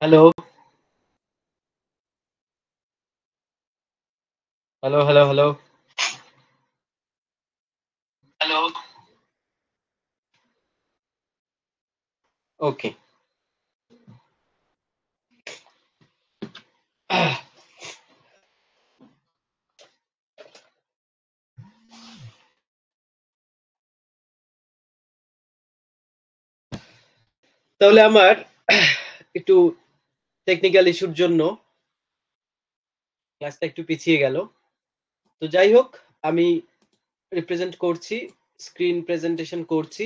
Hello, hello, hello, hello. Hello. Okay. তাহলে আমার একটু টেকনিক্যাল ইস্যুর জন্য ক্লাসটা একটু পিছিয়ে গেল। তো যাই হোক, আমি রিপ্রেজেন্ট করছি, স্ক্রিন প্রেজেন্টেশন করছি।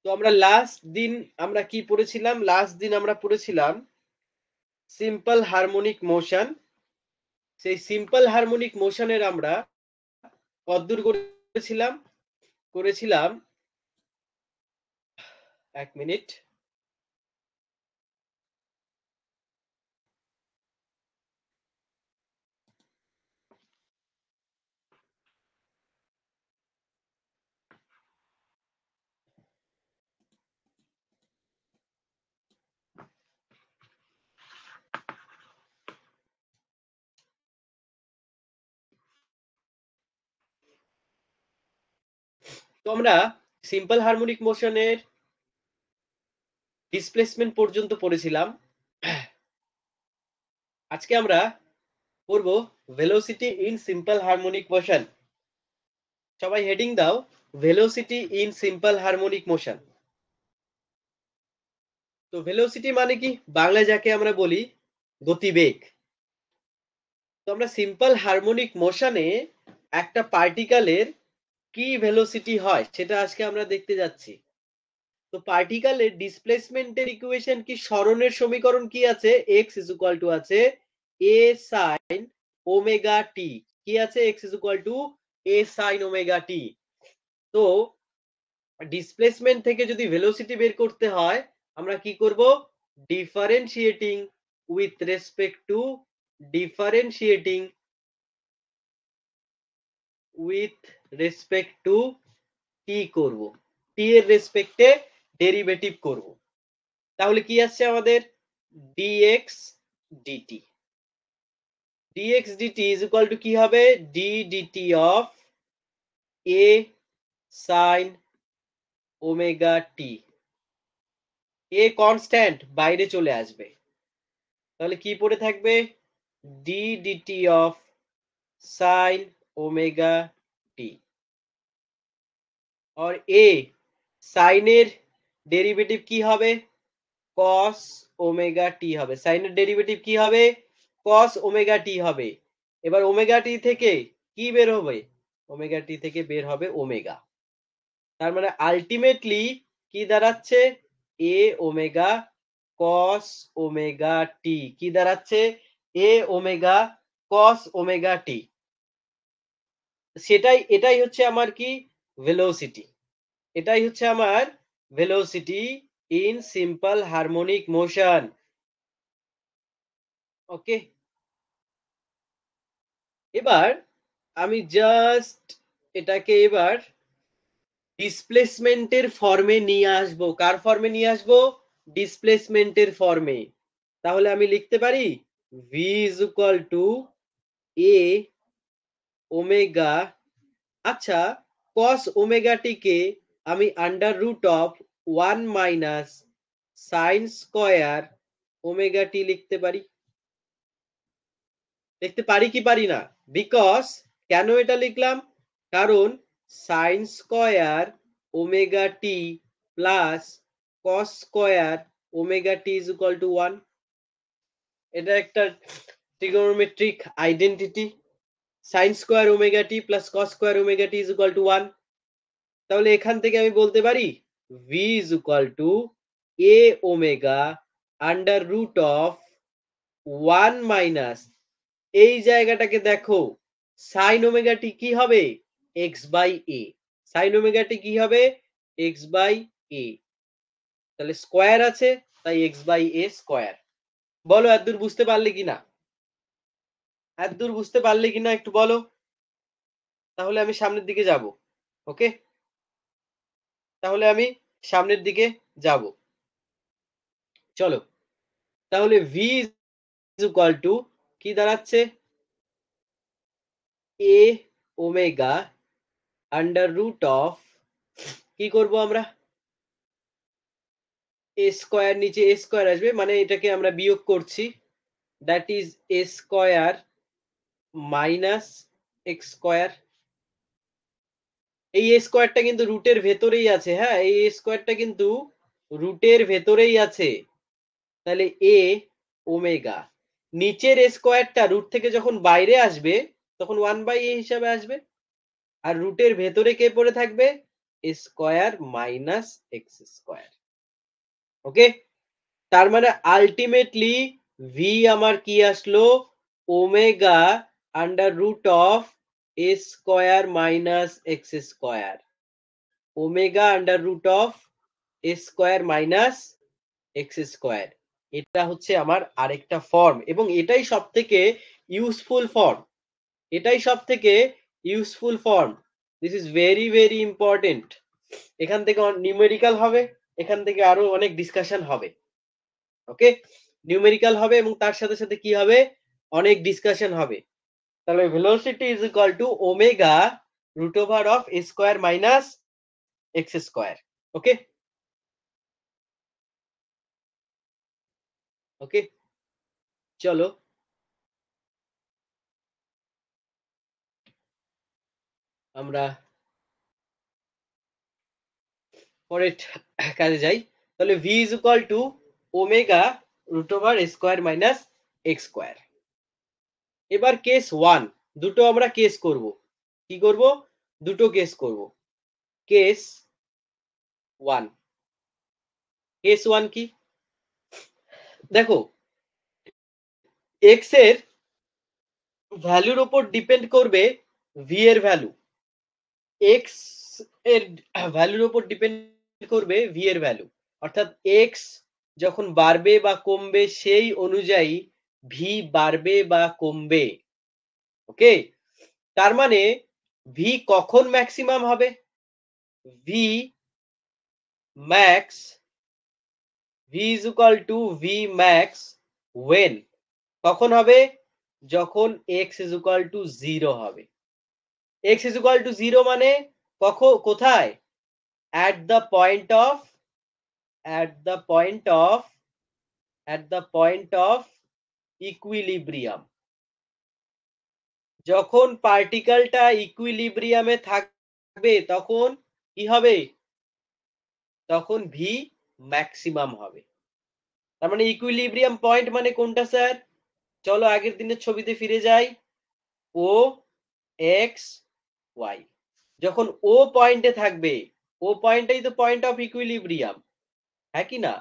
তো আমরা কি পড়েছিলাম? লাস্ট দিন আমরা পড়েছিলাম সিম্পল হারমোনিক মোশন। সেই সিম্পল হারমোনিক মোশনের আমরা কতদূর করেছিলাম? করেছিলাম ১ মিনিট। তো আমরা সিম্পল হারমোনিক মোশনের ডিসপ্লেসমেন্ট পর্যন্ত পড়েছিলাম। আজকে আমরা পড়ব velocity in simple harmonic motion. সবাই হেডিং দাও, velocity in simple harmonic motion. তো ভেলোসিটি মানে কি? বাংলায় যাকে আমরা বলি গতিবেগ। তো আমরা সিম্পল হারমোনিক মোশনে একটা পার্টিকেলের কি ভেলোসিটি হয় সেটা আজকে আমরা দেখতে যাচ্ছি। তো পার্টিকেলের ডিসপ্লেসমেন্টের ইকুয়েশন কি, সরণের সমীকরণ কি আছে? x ইজ ইকুয়াল টু আছে a sin ওমেগা t। কি আছে? x is equal to a sin omega t। তো ডিসপ্লেসমেন্ট থেকে যদি ভেলোসিটি বের করতে হয় আমরা কি করব? Differentiating with respect to differentiating with respect to T করব, টি এর রেসপেক্টে ডেরিভেটিভ করব। তাহলে কি আসছে আমাদের? dx dt। dx dt is equal to কি হবে? d dt of a sin omega t। a constant, বাইরে চলে আসবে। তাহলে কি পড়ে থাকবে? d dt of sin omega t। আর a sin এর ডেরিভেটিভ কি হবে? cos ওমেগা t হবে। sin এর ডেরিভেটিভ কি হবে? cos ওমেগা t হবে। এবার ওমেগা t থেকে কি বের হবে? ওমেগা t থেকে বের হবে ওমেগা। তার মানে আলটিমেটলি কি দাঁড়াচ্ছে? a omega cos omega t। কি দাঁড়াচ্ছে? a omega cos omega t। এটাই হচ্ছে আমার কি? ভেলোসিটি। এটাই হচ্ছে আমার velocity in simple harmonic motion. Okay, এবার আমি জাস্ট এটাকে এবার ডিসপ্লেসমেন্টের ফর্মে নিয়ে আসবো। কার ফর্মে নিয়ে আসবো? ডিসপ্লেসমেন্টের ফর্মে। তাহলে আমি লিখতে পারি v is equal to a omega. আচ্ছা, cos ওমেগা টি কে আমি under root of 1 minus sine square omega T লিখতে পারি। লিখতে পারি কি পারি না? বিকজ কেন এটা লিখলাম? কারণ sine square omega T plus cos square omega T is equal to 1। এটা একটা trigonometric identity. Sine square omega T plus cos square omega T is equal to 1। তাহলে এখান থেকে আমি বলতে পারি v is equal to a omega under root of 1 minus, এই জায়গাটাকে দেখো, সাইন ওমেগা টি কি হবে? x by a। Sine omega T কি হবে? x by a। তাহলে স্কয়ার আছে, তাই x বাই a স্কয়ার। বলো এতদূর বুঝতে পারলে কিনা? এতদূর বুঝতে পারলে কিনা একটু বলো, তাহলে আমি সামনের দিকে যাব। ওকে, তাহলে আমি সামনের দিকে যাব। চলো, তাহলে ভি ইজ ইকুয়াল টু কি দাঁড়াচ্ছে, এ ওমেগা আন্ডার রুট অফ, কি করব আমরা, এ স্কোয়ার, নিচে এ স্কোয়ার আসবে, মানে এটাকে আমরা বিয়োগ করছি, that is a square minus X square. এই এ স্কোয়ারটা কিন্তু রুটের ভেতরেই আছে, হ্যাঁ, এই এ স্কোয়ারটা কিন্তু রুটের ভেতরেই আছে। তাহলে এ ওমেগা, নিচের এ স্কোয়ারটা রুট থেকে যখন বাইরে আসবে তখন 1/a হিসাবে আসবে, আর রুটের ভেতরে কে পড়ে থাকবে, A square minus X square. Okay, তার মানে আলটিমেটলি ভি আমার কি আসলো, omega under root of A square minus X square, omega under root of A square minus X square. এটা হচ্ছে আমার আরেকটা ফর্ম, এবং এটাই সব থেকে ইউজফুল ফর্ম, এটাই সব থেকে useful form. This is very very important. এখান থেকে নিউমেরিক্যাল হবে, এখান থেকে আরো অনেক ডিসকাশন হবে। ওকে, নিউমেরিক্যাল হবে এবং তার সাথে সাথে কি হবে, অনেক ডিসকাশন হবে। তাহলে velocity is equal to omega root over of A square minus X square. Okay, okay, চলো আমরা পরের কাজে যাই। তাহলে V is equal to omega root over A square minus X square. এবার কেস ওয়ান, দুটো আমরা কেস করব, কি করব, দুটো কেস করব। কেস ওয়ান, কেস ওয়ান কি, দেখো এক্স এর ভ্যালুর উপর ডিপেন্ড করবে ভি এর ভ্যালু, এক্স এর ভ্যালুর উপর ডিপেন্ড করবে ভি এর ভ্যালু, অর্থাৎ এক্স যখন বাড়বে বা কমবে সেই অনুযায়ী ভি বাড়বে বা কমবে। ওকে, তার মানে ভি কখন ম্যাক্সিমাম হবে, V max, V is equal to V max when, কখন হবে, যখন এক্স ইজ ইকুয়াল টু 0 হবে। এক্স ইজ ইকুয়াল টু 0 মানে কোথায়, at the point of, at the point of, at the point of equilibrium, যখন পার্টিকেলটা ইকুইলিব্রিয়ামে থাকবে তখন কি হবে, তখন ভি ম্যাক্সিমাম হবে। তার মানে ইকুইলিব্রিয়াম পয়েন্ট মানে কোনটা স্যার, চলো আগের দিনের ছবিতে ফিরে যাই, ও এক্স ওয়াই, যখন ও পয়েন্টে থাকবে, ও পয়েন্টটাই তো পয়েন্ট অফ ইকুইলিব্রিয়াম, হ্যাঁ কি না,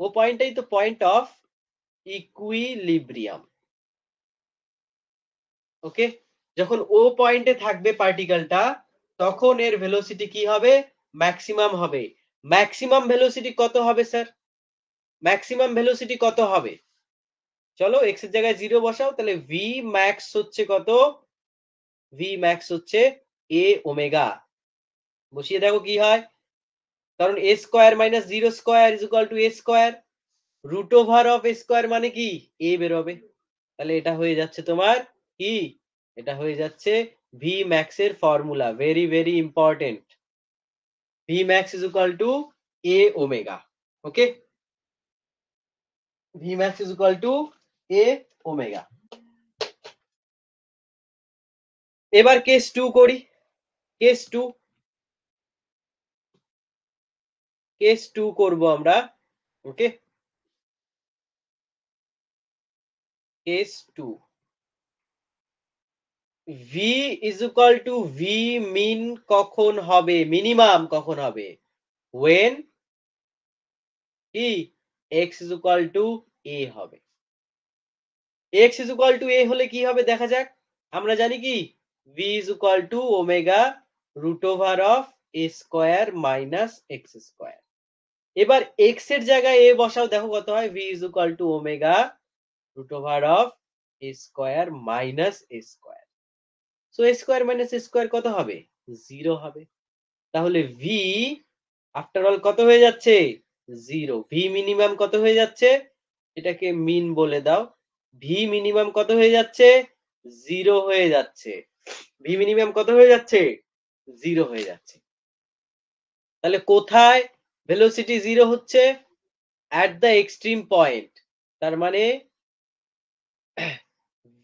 ও পয়েন্টটাই তো পয়েন্ট অফ ইকুইলিব্রিয়াম। ওকে, যখন ও পয়েন্টে থাকবে পার্টিকেলটা তখন এর ভেলোসিটি কি হবে, ম্যাক্সিমাম হবে। ম্যাক্সিমাম ভেলোসিটি কত হবে স্যার, ম্যাক্সিমাম ভেলোসিটি কত হবে, চলো এক্স এর জায়গায় 0 বসাও, তাহলে ভি ম্যাক্স হচ্ছে কত, ভি ম্যাক্স হচ্ছে এ ওমেগা, বসিয়ে দেখো কি হয়, কারণ A square minus 0 square is equal to A square, root over of A square মানে কি এ বেরোবে, তাহলে এটা হয়ে যাচ্ছে তোমার কি, এটা হয়ে যাচ্ছে ভি ম্যাক্স এর formula, very very important, V max is equal to A omega. Okay, V max is equal to A omega. এবার কেস 2 করি, কেস 2, কেস 2 করব আমরা। Okay, case 2, V is equal to V min কখন হবে, minimum কখন হবে, when কি X is equal to A হবে। X is equal to A হলে কি হবে দেখা যাক, আমরা জানি কি V is equal to omega root over of A square minus X square. এবার এক্স এর জায়গায় এ বসাও, দেখো কত হয়, V is equal to omega root over of A square minus A square. So A square minus A square কত হবে? 0 হবে। তাহলে ভি আফটার অল কত হয়ে যাচ্ছে? 0। ভি মিনিমাম কত হয়ে যাচ্ছে? এটাকে মিন বলে দাও। ভি মিনিমাম কত হয়ে যাচ্ছে? 0 হয়ে যাচ্ছে। ভি মিনিমাম কত হয়ে যাচ্ছে? 0 হয়ে যাচ্ছে। তাহলে কোথায় ভেলোসিটি 0 হচ্ছে? At the extreme point. তার মানে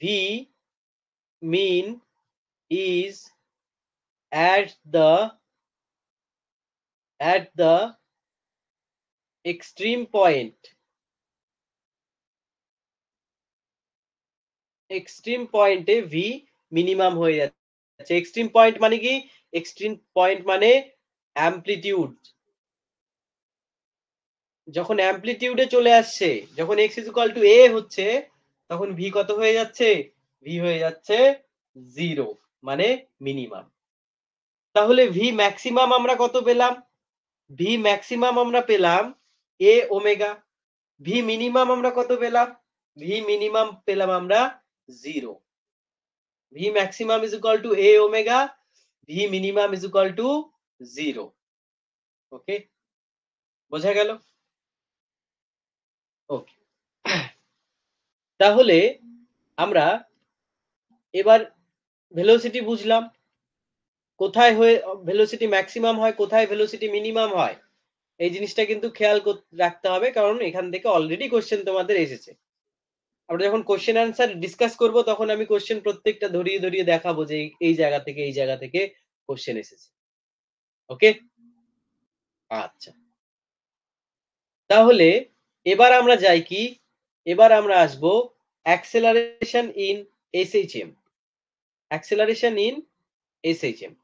V min is at the extreme point, extreme পয়েন্টে ভি মিনিমাম হয়ে যাচ্ছে। এক্সট্রিম পয়েন্ট মানে কি? এক্সট্রিম পয়েন্ট মানে অ্যামপ্লিটিউড। যখন অ্যামপ্লিটিউডে চলে আসছে, যখন x = a হচ্ছে, তখন ভি কত হয়ে যাচ্ছে? ভি হয়ে যাচ্ছে 0, মানে মিনিমাম। তাহলে ভি ম্যাক্সিমাম আমরা কত পেলাম? ভি ম্যাক্সিমাম আমরা পেলাম a ওমেগা। ভি মিনিমাম আমরা কত পেলাম? ভি মিনিমাম পেলাম আমরা 0। V maximum is equal to a omega, V minimum is equal two 0। ওকে, বোঝা গেল? ওকে, তাহলে আমরা এবার ভেলোসিটি বুঝলাম, কোথায় হয়ে ভেলোসিটি ম্যাক্সিমাম হয়, কোথায় ভেলোসিটি মিনিমাম হয়। এই জিনিসটা কিন্তু খেয়াল রাখতে হবে, কারণ এখান থেকে অলরেডি কোশ্চেন তোমাদের এসেছে। আমরা যখন কোশ্চেন অ্যান্সার ডিসকাস করব, তখন আমি কোশ্চেন প্রত্যেকটা ধরিয়ে ধরিয়ে দেখাবো যে এই জায়গা থেকে এই জায়গা থেকে কোশ্চেন এসেছে। ওকে, আচ্ছা, তাহলে এবার আমরা যাই কি? এবার আমরা আসব acceleration in SHM. Acceleration in SHM.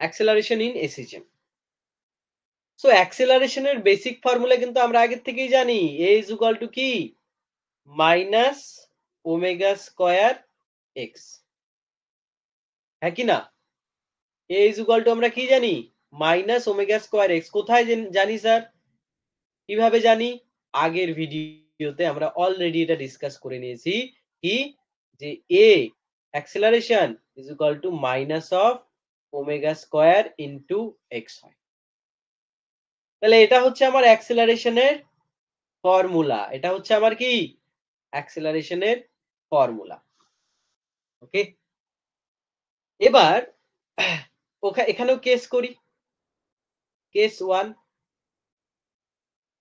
Acceleration in SHM. So অ্যাক্সেলারেশনের বেসিক ফর্মুলা কিন্তু আমরা আগের থেকেই জানি। এ ইজ ইকুয়াল টু কি? Minus omega square X. হ্যাঁ কি না? এ ইজ ইকুয়াল টু আমরা কি জানি? Minus omega square x. কোথায় জানি স্যার? কিভাবে জানি? আগের ভিডিওতে আমরা অলরেডি এটা ডিসকাস করে নিয়েছি। কি? যে A acceleration is equal to minus of omega square into X হয়। তাহলে এটা হচ্ছে আমার অ্যাক্সেলারেশনের ফর্মুলা। এটা হচ্ছে আমার কি? অ্যাক্সেলারেশনের ফর্মুলা। ওকে, এবার এখানেও কেস করি। কেস 1,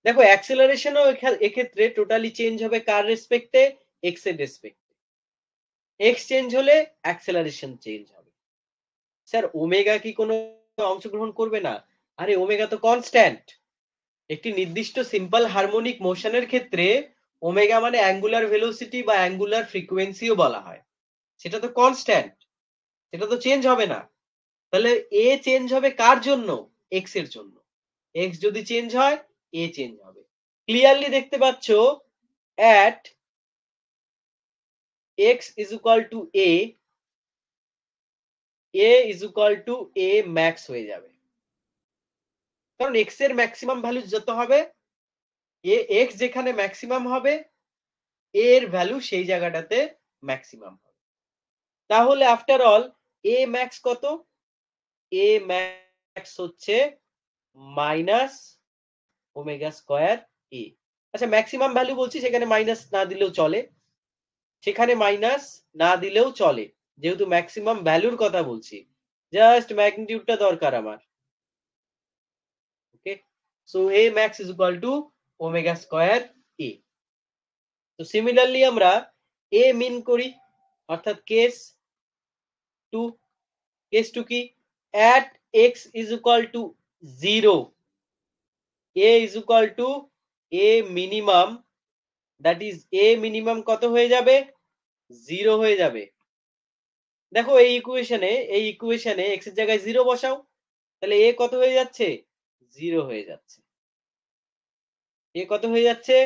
দেখো অ্যাক্সেলারেশনও এক্ষেত্রে টোটালি চেঞ্জ হবে কার রেসপেক্টে? এক্স এর রেসপেক্টে। এক্স চেঞ্জ হলে অ্যাক্সেলারেশন চেঞ্জ হবে। স্যার ওমেগা কি কোনো অংশগ্রহণ করবে না? আরে ওমেগা তো কনস্ট্যান্ট। একটি নির্দিষ্ট সিম্পল হারমোনিক মোশনের ক্ষেত্রে ওমেগা মানে অ্যাঙ্গুলার ভেলোসিটি বা অ্যাঙ্গুলার ফ্রিকোয়েন্সিও বলা হয়। সেটা তো কনস্ট্যান্ট, সেটা তো চেঞ্জ হবে না। তাহলে এ চেঞ্জ হবে কার জন্য? এক্স এর জন্য। এক্স যদি চেঞ্জ হয়, এ চেঞ্জ হবে। ক্লিয়ারলি দেখতে পাচ্ছ at x is equal to a is equal to a max হয়ে যাবে। কারণ x এর ম্যাক্সিমাম ভ্যালু যত হবে, x যেখানে ম্যাক্সিমাম হবে, a এর ভ্যালু সেই জায়গাটাতে ম্যাক্সিমাম হবে। তাহলে আফটার অল a ম্যাক্স কত? a ম্যাক্স হচ্ছে মাইনাস ওমেগা স্কয়ার a। আচ্ছা, ম্যাক্সিমাম ভ্যালু বলছি, সেখানে মাইনাস না দিলেও চলে, সেখানে মাইনাস না দিলেও চলে, যেহেতু ম্যাক্সিমাম ভ্যালুর কথা বলছি। জাস্ট ম্যাগনিটিউডটা দরকার আমার। Okay, so a max is equal to omega square a। তো সিমিলারলি আমরা a মিন করি, অর্থাৎ কেস 2। কেস 2 কি? at x is equal to 0, a is equal to a minimum, that is a minimum কত হয়ে যাবে? 0 হয়ে যাবে। দেখো এই ইকুয়েশনে x এর জায়গায় 0 বসাও, তাহলে a কত হয়ে যাচ্ছে? 0 হয়ে যাচ্ছে। a কত হয়ে যাচ্ছে?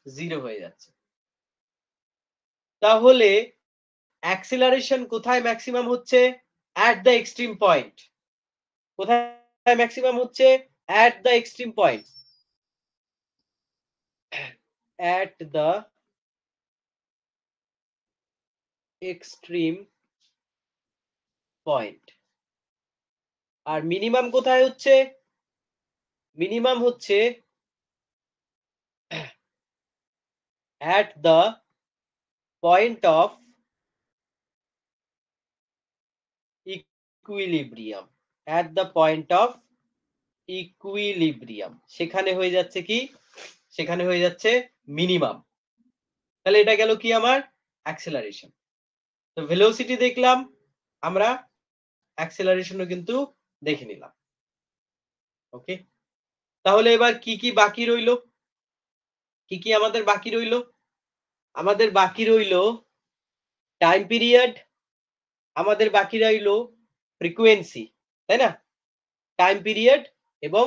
0 হয়ে যাচ্ছে। তাহলে অ্যাক্সিলারেশন কোথায় ম্যাক্সিমাম হচ্ছে? At the extreme point. কোথায় ম্যাক্সিমাম হচ্ছে? At the extreme point. At the extreme point. আর মিনিমাম কোথায় হচ্ছে? মিনিমাম হচ্ছে at the point of equilibrium, at the point of equilibrium সেখানে হয়ে যাচ্ছে কি? সেখানে হয়ে যাচ্ছে মিনিমাম। তাহলে এটা গেল কি আমার? অ্যাক্সেলারেশন। তো ভেলোসিটি দেখলাম আমরা, অ্যাক্সেলারেশনও কিন্তু দেখে নিলাম। ওকে, তাহলে এবার কি কি বাকি রইলো? কি কি আমাদের বাকি রইলো? আমাদের বাকি রইলো টাইম পিরিয়ড, আমাদের বাকি রইলো ফ্রিকোয়েন্সি, তাই না? টাইম পিরিয়ড এবং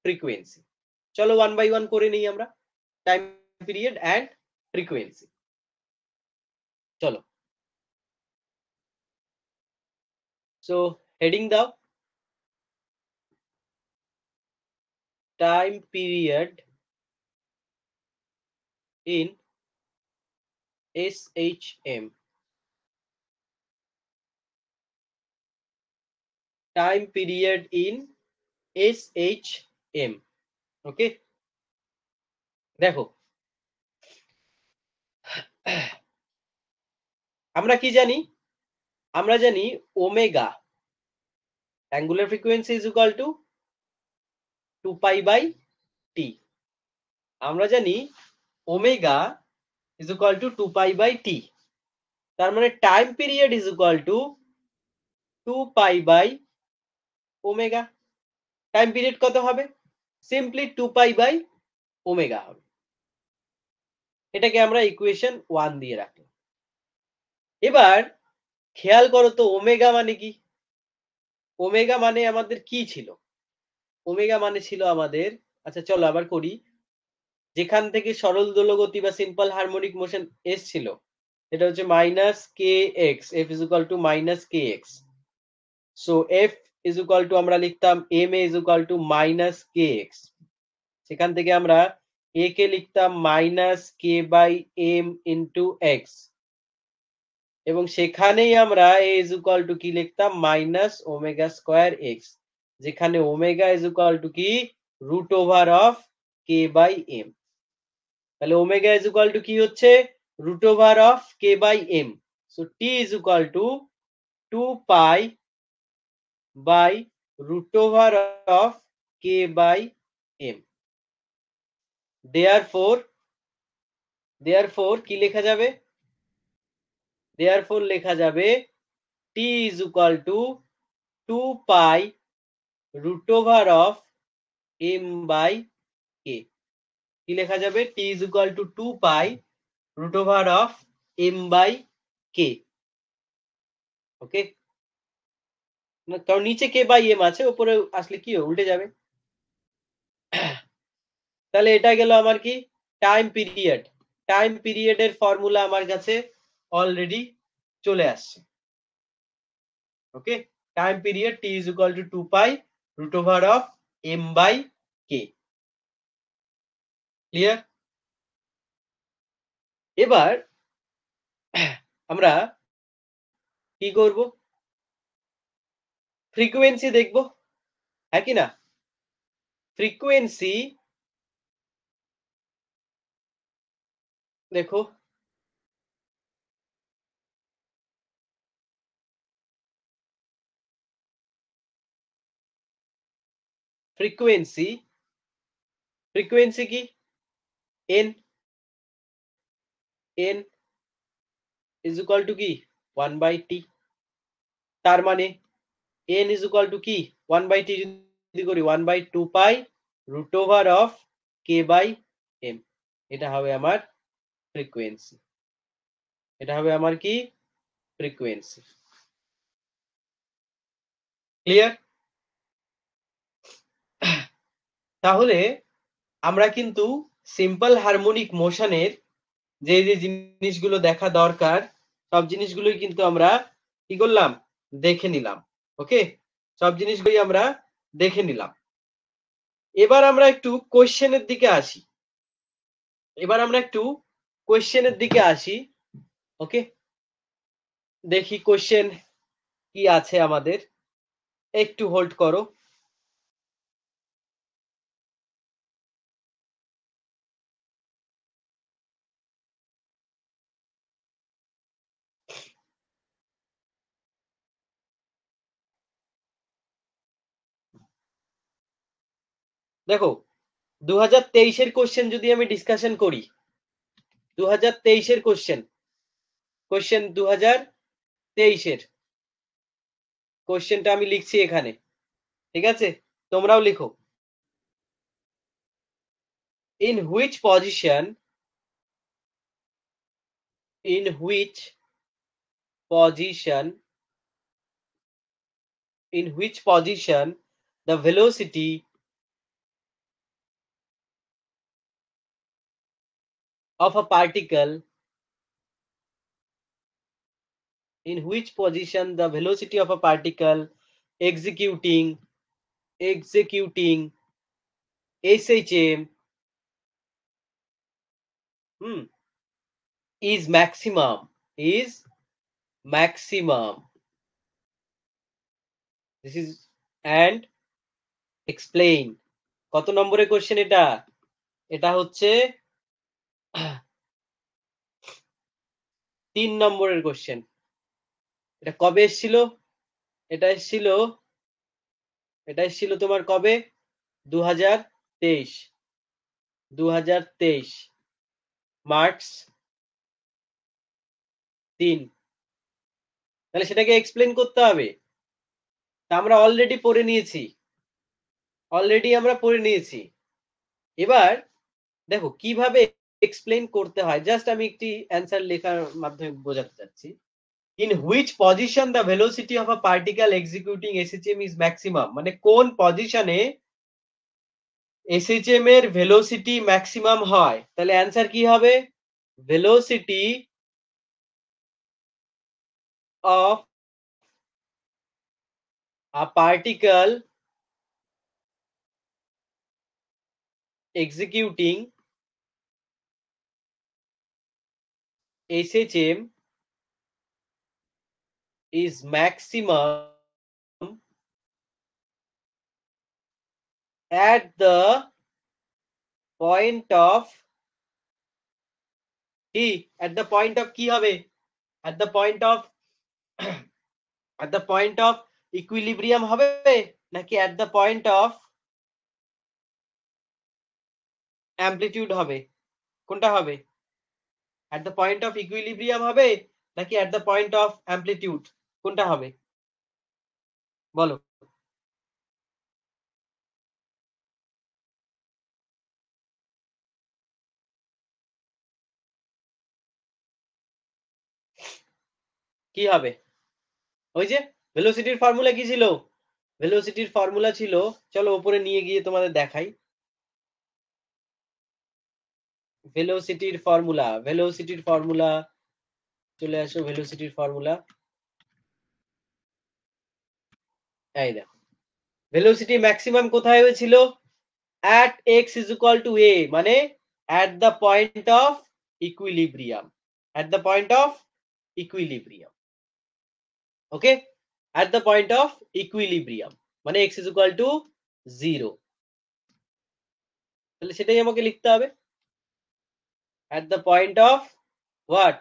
ফ্রিকোয়েন্সি। চলো ওয়ান বাই ওয়ান করে নিই আমরা। Time period and frequency. চলো, সো হেডিং দাও। Time period in SHM, time period in SHM। Okay, দেখো আমরা কি জানি? আমরা জানি omega angular frequency is equal to 2 pi by T. আমরা জানি omega is equal to 2 pi by T. তার মানে time period is equal to 2 pi by omega. Time period কত হবে? সিম্পলি 2 পাই বাই ওমেগা হবে। এটাকে আমরা ইকুয়েশন 1 দিয়ে রাখলাম। এবার খেয়াল করো তো ওমেগা মানে কি? ওমেগা মানে আমাদের কি ছিল? ওমেগা মানে ছিল আমাদের, আচ্ছা চলো আবার করি, যেখান থেকে সরল দোলগতি বা সিম্পল হারমোনিক মোশন এসছিল এটা হচ্ছে minus K X, F is equal to minus K X. So F is equal to আমরা লিখতাম M A is equal to minus K X. সেখান থেকে আমরা এ কে লিখতাম minus K by M into X, এবং সেখানেই আমরা এ ইজ ইকুয়াল টু কি লিখতাম? মাইনাস ওমেগা স্কোয়ার এক্স, যেখানে ওমেগা ইজ ইকুয়াল টু কি? Root over of K by M. তাহলে ওমেগা ইজ ইকুয়াল টু কি হচ্ছে? Root over of K by M. So T is equal to 2 pi by root over of K by M. Therefore কি লেখা যাবে? Therefore লেখা যাবে T is equal to 2 pi root over of M by K. কি লেখা যাবে? T is equal to 2 pi root over of M by K. Okay, কারণ নিচে কে বাই এম আছে, উপরে আসলে কি উল্টে যাবে। তাহলে এটা গেল আমার কি? Time period. টাইম পিরিয়ডের ফর্মুলা আমার কাছে অলরেডি চলে আসছে। Okay, time period T is equal to 2 pi root over of M by K. Clear? এবার আমরা কি করব? ফ্রিকোয়েন্সি দেখব, হ্যাঁ কি না? ফ্রিকোয়েন্সি দেখো, ফ্রিকোয়েন্সি ফ্রিকোয়েন্সি কি? N, N is equal to কি? 1 বাই টি। তার মানে এন ইজ ইকুয়াল টু কি? 1 বাই টি যদি করি 1 by 2 pi root over of K by M. এটা হবে আমার ফ্রিকোয়েন্সি। এটা হবে আমার কি? ফ্রিকোয়েন্সি। ক্লিয়ার? তাহলে আমরা কিন্তু সিম্পল হারমোনিক মোশনের যে যে জিনিসগুলো দেখা দরকার সব জিনিসগুলোই কিন্তু আমরা কি করলাম, দেখে নিলাম। ওকে, সব জিনিসগুলোই আমরা দেখে নিলাম। এবার আমরা একটু কোশ্চেনের দিকে আসি। ওকে, দেখি কোশ্চেন কি আছে আমাদের, একটু হোল্ড করো। দেখো, 2023-এর কোশ্চেন যদি আমি ডিসকাশন করি, 2023-এর কোশ্চেন 2023-এর কোশ্চেনটা আমি লিখছি এখানে, ঠিক আছে? তোমরাও লিখো। In which position in which position the velocity of a particle executing SHM is maximum. This is and explain. কত নম্বরের কোশ্চেন এটা? এটা হচ্ছে 3 নম্বরের কোশ্চেন। এটা কবে এসেছিল? এটা এসেছিল তোমার কবে? 2023 মার্চ 3। তাহলে সেটাকে এক্সপ্লেন করতে হবে। তা আমরা অলরেডি পড়ে নিয়েছি। এবার দেখো কিভাবে এক্সপ্লেন করতে হয়, জাস্ট আমি একটি অ্যান্সার লেখার মাধ্যমে বোঝাতে চাচ্ছি। In which position the velocity of a particle executing SHM is maximum, মানে কোন পজিশনে এসএচএম এর ভেলোসিটি ম্যাক্সিমাম হয়। তাহলে অ্যান্সার কি হবে? Velocity of a particle executing SHM is maximum at the point of কি, at the point of কি হবে, at the point of at the point of equilibrium হবে নাকি at the point of amplitude হবে? কোনটা হবে? at the point of equilibrium হবে নাকি at the point of amplitude? কোনটা হবে বলো? কি হবে? ওই যে ভেলোসিটির ফর্মুলা কি ছিল? ভেলোসিটির ফর্মুলা ছিল, চলো উপরে নিয়ে গিয়ে তোমাদের দেখাই। ভেলোসিটির ফর্মুলা চলে আসো, ভেলোসিটির ফর্মুলা এই দেখো। ভেলোসিটি ম্যাক্সিমাম কোথায় হয়েছিল? at x is equal to a, মানে at the point of equilibrium, okay, at the point of equilibrium মানে x is equal to 0। তাহলে সেটাই আমাকে লিখতে হবে, at the point of what,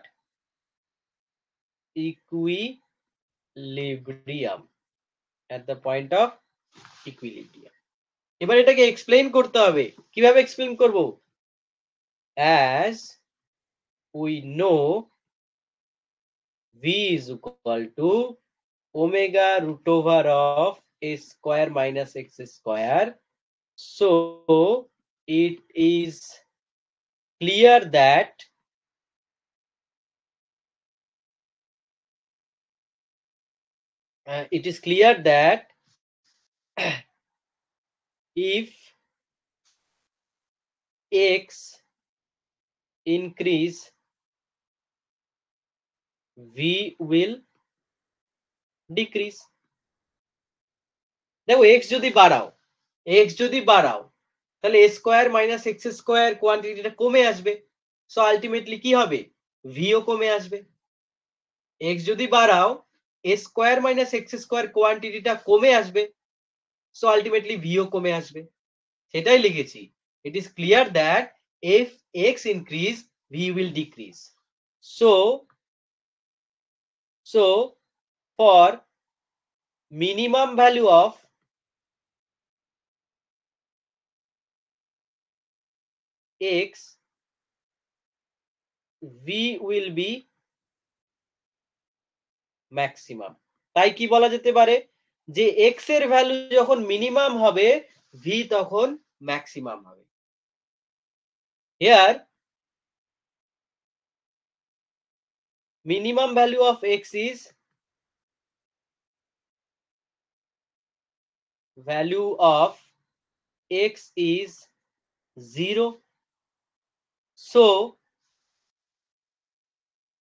equilibrium, at the point of equilibrium। এবার এটাকে explain করতে হবে। কিভাবে এক্সপ্লেইন করব? as we know v is equal to omega root over of a square minus x square, so it is clear that if x increase V will decrease. দেখো x যদি বাড়াও তাহলে এ স্কোয়ার মাইনাস এক্স স্কোয়ার কোয়ান্টিটিটা কমে আসবে। So ultimately কি হবে, ভিও কমে আসবে। এক্স যদি বাড়াও এ স্কোয়ার মাইনাস এক্স স্কোয়ার কোয়ান্টিটিটা কমে আসবে। সো আলটিমেটলি ভিও কমে আসবে। সেটাই লিখেছি। It is clear that if x increase v will decrease. So for minimum value of x, v will be maximum. তাই কি বলা যেতে পারে যে x এর ভ্যালু যখন মিনিমাম হবে v তখন ম্যাক্সিমাম হবে। Here minimum value of x is value of x is 0. So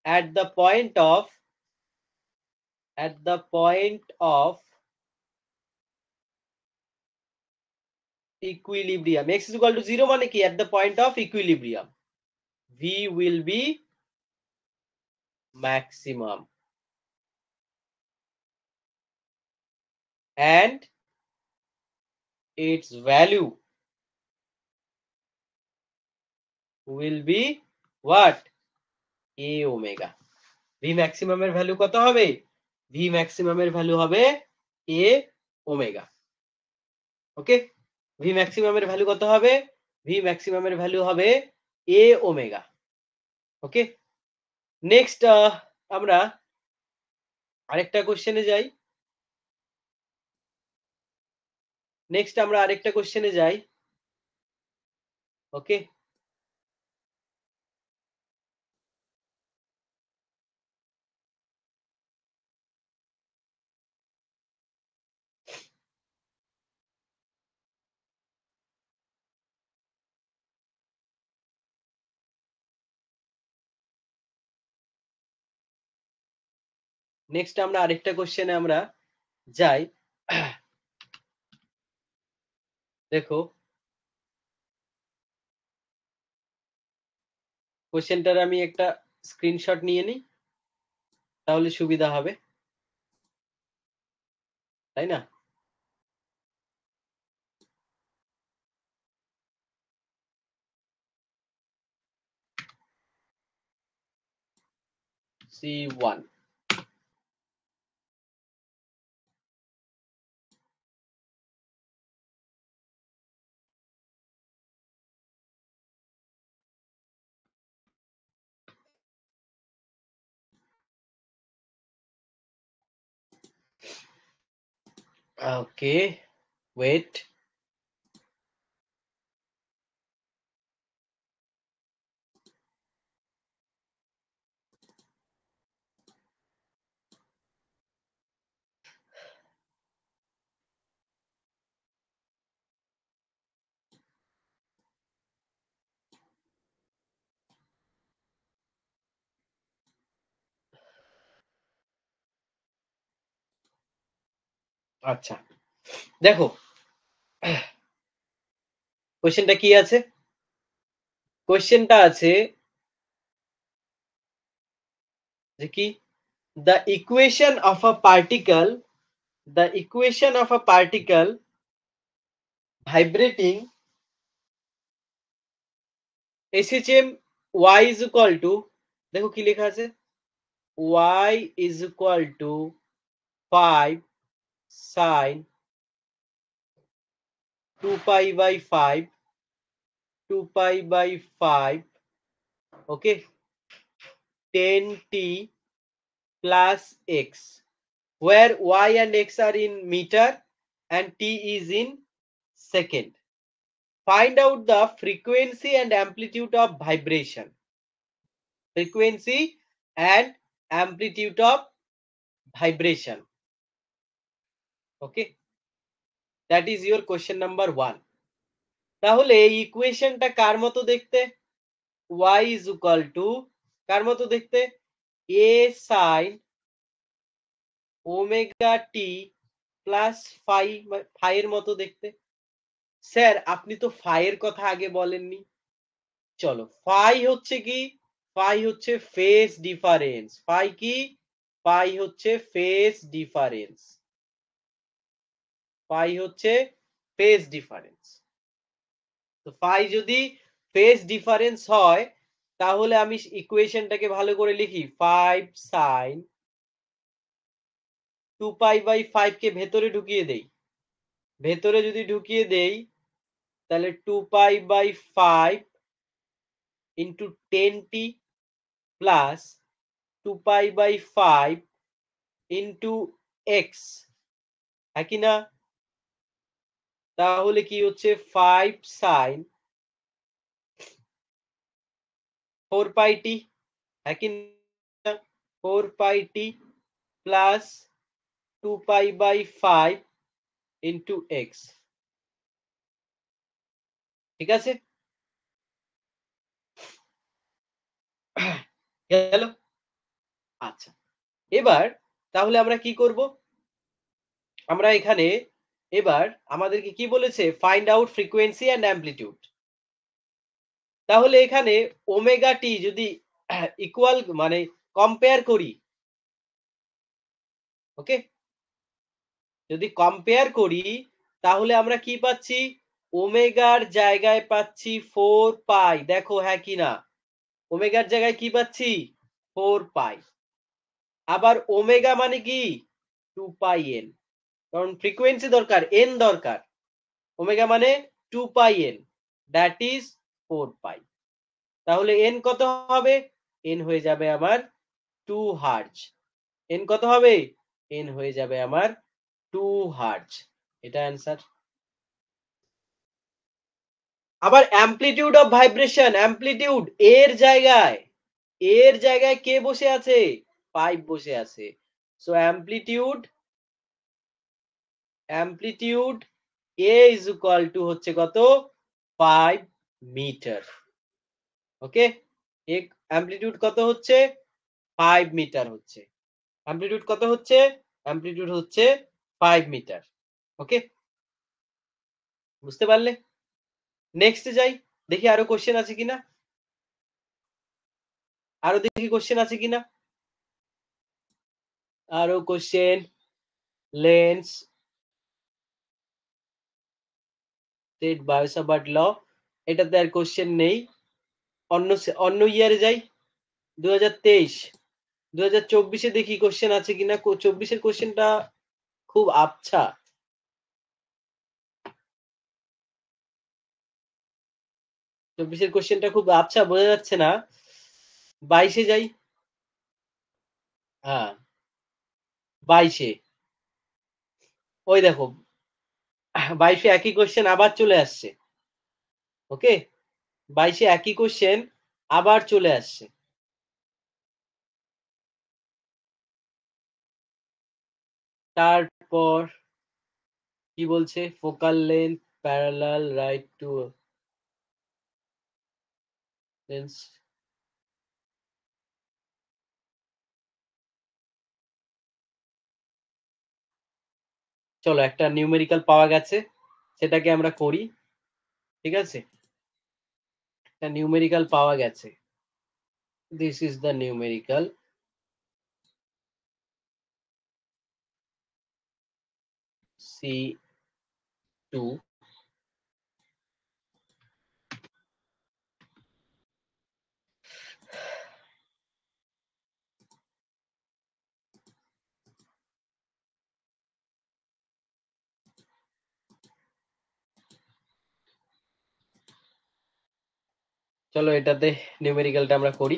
at the point of equilibrium, x is equal to 0 মানে কি, at the point of equilibrium v will be maximum and its value will be what, a omega. v maximum এর value কত হবে, v maximum এর value হবে a omega. Okay, v maximum এর value কত হবে, v maximum এর value হবে a omega. ওকে, নেক্সট আমরা আরেকটা কোশ্চেনে যাই। ওকে, নেক্সট আমরা আরেকটা কোশ্চেনে আমরা যাই। দেখো কোশ্চেনটার আমি একটা স্ক্রিনশট নিয়ে নিই, তাহলে সুবিধা হবে, তাই না? C1, okay wait. আচ্ছা দেখো কোশ্চেনটা কি আছে, কোশ্চেনটা আছে যে কি, the equation of a particle vibrating SHM y is equal to, দেখো কি লেখা আছে, y is equal to 5 sin 2 pi by 5 okay 10t plus x, where y and x are in meter and t is in second. Find out the frequency and amplitude of vibration. Frequency and amplitude of vibration. Okay, that is your question number 1. তাহলে এই ইকুয়েশনটা কার মতো দেখতে, y is equal to কার মতো দেখতে, a sin omega T plus phi, ফাইয়ের মতো দেখতে। Sir আপনি তো ফাইয়ের কথা আগে বলেননি। চলো, ফাই হচ্ছে কি? ফাই হচ্ছে ফেজ ডিফারেন্স। ফাই কি? ফাই হচ্ছে ফেজ ডিফারেন্স। ফাই হচ্ছে ফেজ ডিফারেন্স। তো ফাই যদি ফেজ ডিফারেন্স হয় তাহলে আমি ইকুয়েশনটাকে ভালো করে লিখি। 5 sin 2 পাই বাই 5 কে ভেতরে ঢুকিয়ে দেই। ভেতরে যদি ঢুকিয়ে দেই তাহলে 2 pi by 5 into 10t plus 2 pi by 5 into X, হ্যাঁ কি না? তাহলে কি হচ্ছে 5 sin 4 পাই টি, হ্যাঁ কি না? 4 pi T plus 2 pi by 5 into X. ঠিক আছে, গেল? আচ্ছা, এবার তাহলে আমরা কি করব? আমরা এখানে এবার আমাদেরকে কি বলেছে? Find out frequency and amplitude. তাহলে এখানে ওমেগা টি যদি ইকুয়াল মানে কম্পেয়ার করি, ওকে, যদি কম্পেয়ার করি তাহলে আমরা কি পাচ্ছি? ওমেগার জায়গায় পাচ্ছি 4 পাই। দেখো হ্যাঁ কি না? ওমেগার জায়গায় কি পাচ্ছি? 4 পাই। আবার ওমেগা মানে কি? 2 পাই এন, কারণ ফ্রিকোয়েন্সি দরকার, এন দরকার। ওমেগা মানে 2 পাই এন, দ্যাট ইজ 4 পাই। তাহলে এন কত হবে? এন হয়ে যাবে আমার 2 হার্জ। এন কত হবে? এন হয়ে যাবে আমার 2 হার্জ। এটা অ্যান্সার। আবার অ্যামপ্লিটিউড অফ ভাইব্রেশন, অ্যামপ্লিটিউড এর জায়গায় কে বসে আছে? পাইপ বসে আছে। So amplitude A is equal two হচ্ছে কত? 5 মিটার। ওকে, অ্যামপ্লিটিউড কত হচ্ছে? 5 মিটার হচ্ছে। অ্যামপ্লিটিউড কত হচ্ছে? অ্যামপ্লিটিউড হচ্ছে 5 মিটার। ওকে, বুঝতে পারলে? নেক্সটে যাই, দেখি আরো কোশ্চেন আছে কিনা। আরো দেখি কোশ্চেন আছে কিনা। আরো কোশ্চেন, লেন্স স্টেট বায়োসাভার্ট ল, এটাতে আর কোশ্চেন নেই। অন্য ইয়ারে যাই, 2023। 2024-এ দেখি কোশ্চেন আছে কিনা। 24-এর কোশ্চেনটা খুব আবছা। 24-এর কোশ্চেনটা খুব আবছা, বোঝা যাচ্ছে না। 22-এ যাই। হ্যাঁ, 22-এ ওই দেখো 22-এ একই কোশ্চেন আবার চলে আসছে। ওকে, 22-এ একই কোশ্চেন আবার চলে আসছে। তারপর কি বলছে? Focal length parallel right two lens. চলো, একটা নিউমেরিক্যাল পাওয়া গেছে, সেটাকে আমরা করি। ঠিক আছে, একটা নিউমেরিক্যাল পাওয়া গেছে। This is the numerical. C2 চলো এটাতে নিউমেরিক্যালটা আমরা করি।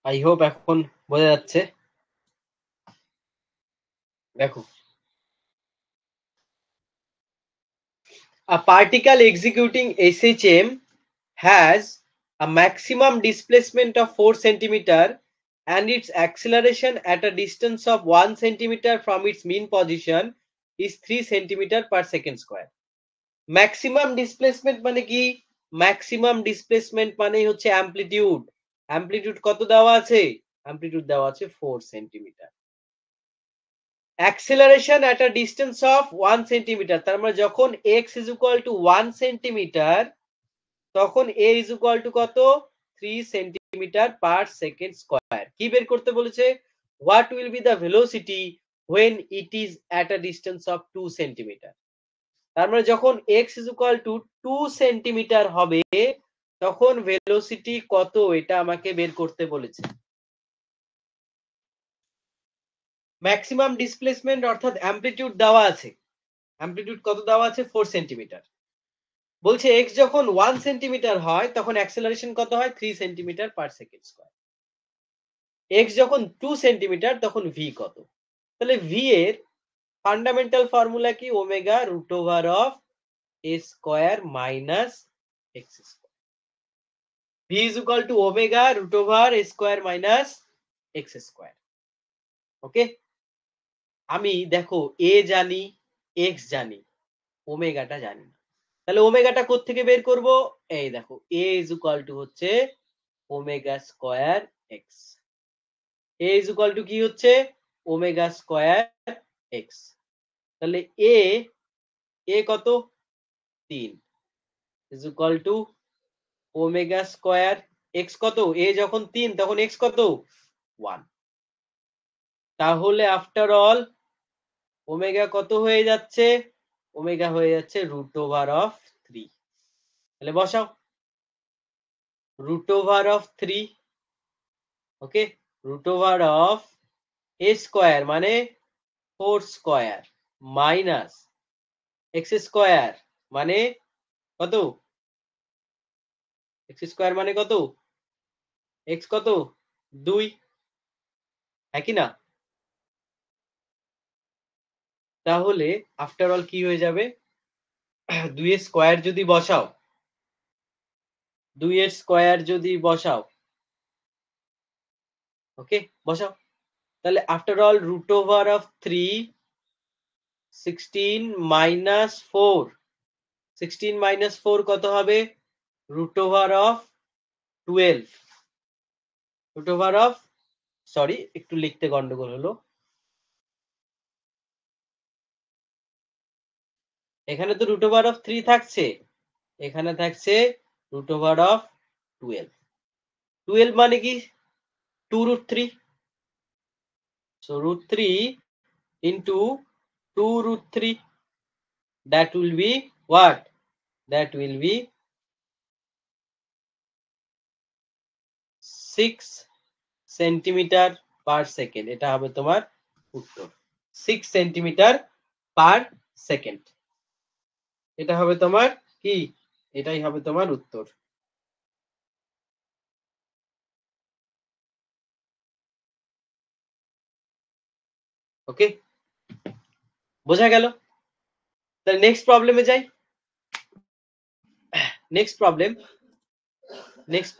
আই হোপ এখন বোঝা যাচ্ছে। দেখো, a particle executing SHM has a maximum displacement of 4 centimeter and its acceleration at a distance of 1 centimeter from its mean position is 3 centimeter per second square. Maximum displacement মানে কি? Maximum displacement মানে হচ্ছে amplitude. Amplitude কত দেওয়া আছে? Amplitude দেওয়া আছে 4 centimetre. Acceleration at a distance of 1 centimetre, তার মানে যখন x is equal to 1 centimetre তখন a ইজ ইকুয়াল টু কত? 3 সেন্টিমিটার পার সেকেন্ড স্কয়ার। কি বের করতে বলেছে? What will be the velocity when it is at a distance of 2 centimetre. তার মানে যখন x is equal to 2 centimetre হবে তখন ভেলোসিটি কত এটা আমাকে বের করতে বলেছে। ম্যাক্সিমাম ডিসপ্লেসমেন্ট অর্থাৎ অ্যামপ্লিটিউড দেওয়া আছে। অ্যামপ্লিটিউড কত দেওয়া আছে? 4 সেন্টিমিটার। বলছে x যখন 1 সেন্টিমিটার হয় তখন অ্যাক্সেলারেশন কত হয়? 3 centimetre per second square. x যখন 2 সেন্টিমিটার তখন v কত? তাহলে v এর ফান্ডামেন্টাল ফর্মুলা কি? Omega root over of a square minus x square. v is equal to omega root over a square minus x square. ওকে, আমি দেখো a জানি, x জানি, ওমেগাটা জানি না। তাহলে ওমেগাটা কোথা থেকে বের করব? এই দেখো a is equal to হচ্ছে omega square x। a is equal to কি হচ্ছে? Omega square x। তাহলে a কত? 3 is equal to omega square x কত? a যখন 3 তখন x কত? 1। তাহলে আফটার অল ওমেগা কত হয়ে যাচ্ছে? ওমেগা হয়ে যাচ্ছে রুট ওভার অফ 3। তাহলে বসাও root over of 3, okay, root over of a square মানে 4 স্কয়ার মাইনাস x স্কয়ার মানে কত? x স্কয়ার মানে কত? x কত? 2, একই না? তাহলে আফটার অল কি হয়ে যাবে? 2 এর স্কয়ার যদি বসাও, 2 এর স্কয়ার যদি বসাও, ওকে বসাও, তাহলে after all root over of 3 16 minus 4, 16 minus 4 কত হবে? Root over of 12, root over of, sorry একটু লিখতে গন্ডগোল হলো, এখানে তো রুট ওভার অফ 3 থাকছে, এখানে থাকছে রুট ওভার অফ 12। 12 মানে কি? 2 root 3, so root 3 into 2 root 3, that will be what? That will be 6 centimetre per second. এটা হবে তোমার উত্তর, 6 সেন্টিমিটার পার সেকেন্ড। এটা হবে তোমার কি? এটাই হবে তোমার উত্তর। ওকে, বোঝা গেল? তাহলে নেক্সট প্রবলেমে যাই। নেক্সট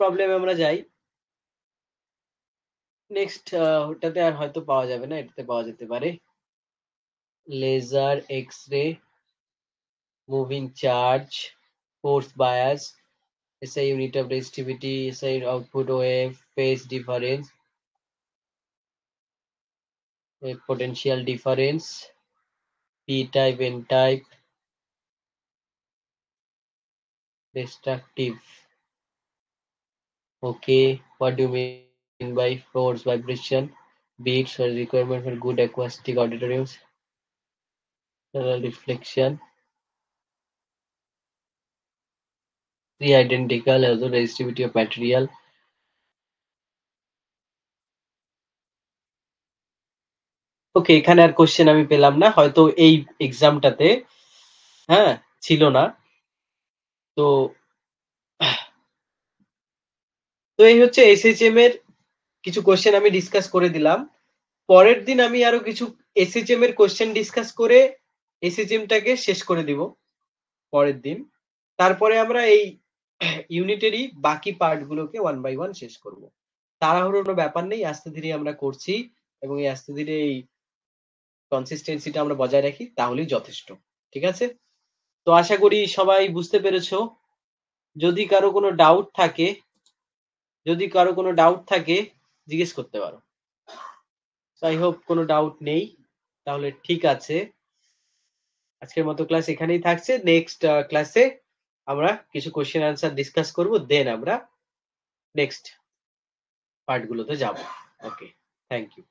প্রবলেমে আমরা যাই। নেক্সট ওটাতে আর হয়তো পাওয়া যাবে না, এটাতে পাওয়া যেতে পারে। Laser, X ray, moving charge, force bias, SI unit of resistivity, SI output wave, phase difference, potential difference, P type, N type, destructive. Okay, what do you mean by force, vibration, beats, or requirement for good acoustic auditoriums, reflection, three identical, also resistivity of material. ওকে, এখানে আর question আমি পেলাম না, হয়তো এই এক্সামটাতে হ্যাঁ ছিল না। তো এই হচ্ছে এসএইচএম এর কিছু কোশ্চেন আমি ডিসকাস করে দিলাম। পরের দিন আমি আরো কিছু এসএইচএম এর কোশ্চেন ডিসকাস করে এসএইচএমটাকে শেষ করে দিব পরের দিন। তারপরে আমরা এই ইউনিটেরই বাকি পার্টগুলোকে 1 বাই 1 শেষ করব। তাড়াহুড়োর কোনো ব্যাপার নেই, আস্তে ধীরে আমরা করছি এবং এই আস্তে ধীরে এই কনসিস্টেন্সিটা আমরা বজায় রাখি তাহলেই যথেষ্ট। ঠিক আছে? তো আশা করি সবাই বুঝতে পেরেছো। যদি কারো কোনো ডাউট থাকে জিজ্ঞেস করতে পারো। আই হোপ কোনো ডাউট নেই। তাহলে ঠিক আছে। আজকের মতো ক্লাস এখানেই থাকছে। নেক্সট ক্লাসে আমরা কিছু কোয়েশ্চেন অ্যান্সার ডিসকাস করব, দেন আমরা নেক্সট পার্ট গুলোতে যাব। ওকে, থ্যাংক ইউ।